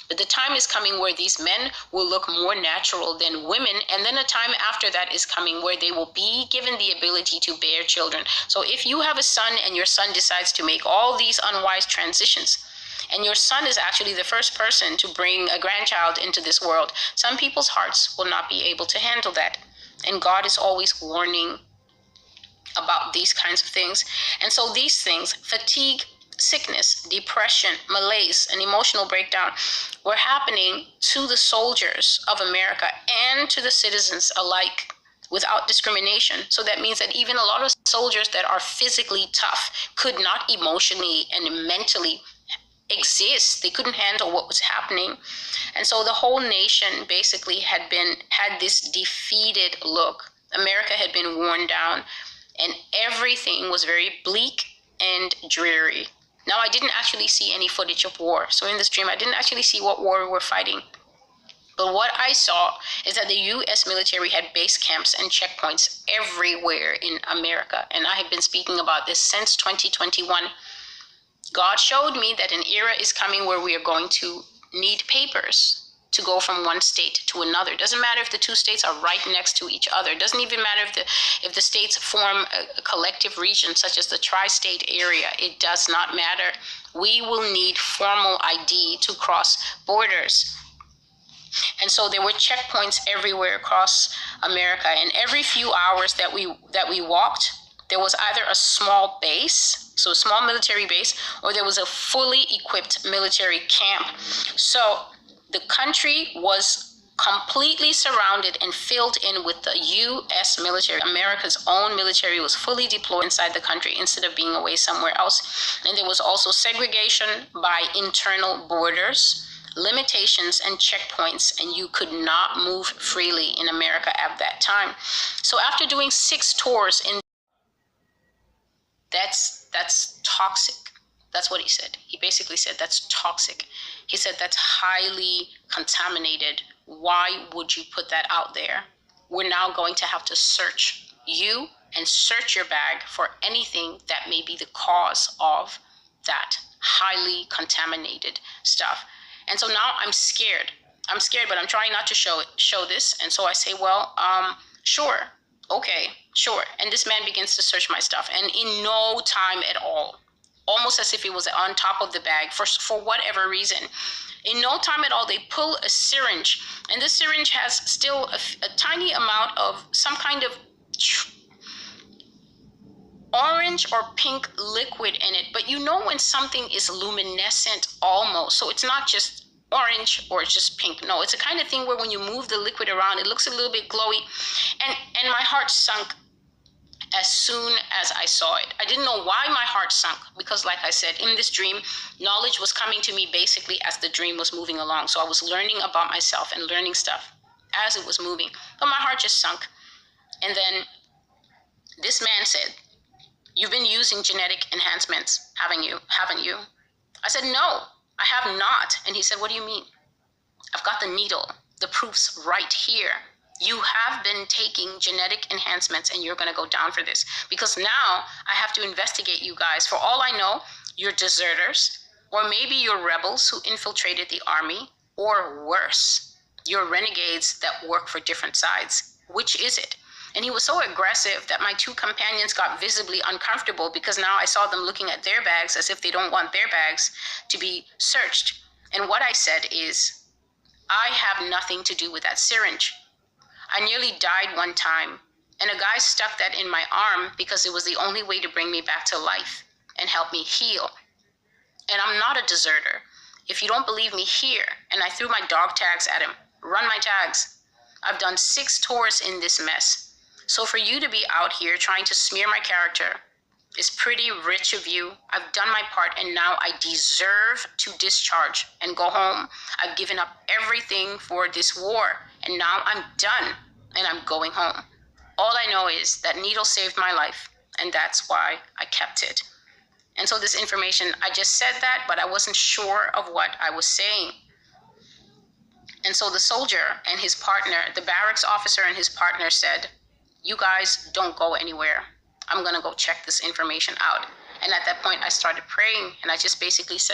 But the time is coming where these men will look more natural than women, and then a time after that is coming where they will be given the ability to bear children. So if you have a son and your son decides to make all these unwise transitions, and your son is actually the first person to bring a grandchild into this world, some people's hearts will not be able to handle that. And God is always warning about these kinds of things. And so these things, fatigue, sickness, depression, malaise, and emotional breakdown, were happening to the soldiers of America and to the citizens alike without discrimination. So that means that even a lot of soldiers that are physically tough could not emotionally and mentally exist. They couldn't handle what was happening. And so the whole nation basically had this defeated look. America had been worn down, and everything was very bleak and dreary. Now, I didn't actually see any footage of war. So in this dream, I didn't actually see what war we were fighting. But what I saw is that the U.S. military had base camps and checkpoints everywhere in America. And I have been speaking about this since 2021. God showed me that an era is coming where we are going to need papers to go from one state to another. It doesn't matter if the two states are right next to each other. It doesn't even matter if the states form a collective region such as the tri-state area. It does not matter. We will need formal ID to cross borders. And so there were checkpoints everywhere across America, and every few hours that we walked, there was either a small base, so a small military base, or there was a fully equipped military camp. So the country was completely surrounded and filled in with the U.S. military. America's own military was fully deployed inside the country instead of being away somewhere else. And there was also segregation by internal borders, limitations and checkpoints, and you could not move freely in America at that time. So after doing 6 tours in, that's toxic. That's what he said. He basically said that's toxic. He said that's highly contaminated. Why would you put that out there? We're now going to have to search you and search your bag for anything that may be the cause of that highly contaminated stuff. And so now I'm scared. I'm scared, but I'm trying not to show this. And so I say, well, sure. Okay, sure. And this man begins to search my stuff. And in no time at all, almost as if it was on top of the bag for whatever reason, in no time at all, they pull a syringe. And this syringe has still a tiny amount of some kind of orange or pink liquid in it. But you know when something is luminescent almost. So it's not just orange or it's just pink. No, it's a kind of thing where when you move the liquid around, it looks a little bit glowy. And my heart sunk as soon as I saw it. I didn't know why my heart sunk, because like I said, in this dream, knowledge was coming to me basically as the dream was moving along. So I was learning about myself and learning stuff as it was moving. But my heart just sunk. And then this man said, "You've been using genetic enhancements, haven't you? I said, "No, I have not." And he said, "What do you mean?" "I've got the needle, the proofs right here. You have been taking genetic enhancements and you're going to go down for this. Because now I have to investigate you guys. For all I know, you're deserters, or maybe you're rebels who infiltrated the army, or worse, you're renegades that work for different sides. Which is it?" And he was so aggressive that my 2 companions got visibly uncomfortable, because now I saw them looking at their bags as if they don't want their bags to be searched. And what I said is, I have nothing to do with that syringe. I nearly died one time, and a guy stuck that in my arm because it was the only way to bring me back to life and help me heal. And I'm not a deserter. If you don't believe me, here. And I threw my dog tags at him. Run my tags. I've done 6 tours in this mess. So for you to be out here trying to smear my character is pretty rich of you. I've done my part, and now I deserve to discharge and go home. I've given up everything for this war, and now I'm done, and I'm going home. All I know is that needle saved my life, and that's why I kept it. And so this information, I just said that, but I wasn't sure of what I was saying. And so the soldier and his partner, the barracks officer and his partner said, "You guys don't go anywhere. I'm going to go check this information out." And at that point, I started praying, and I just basically said,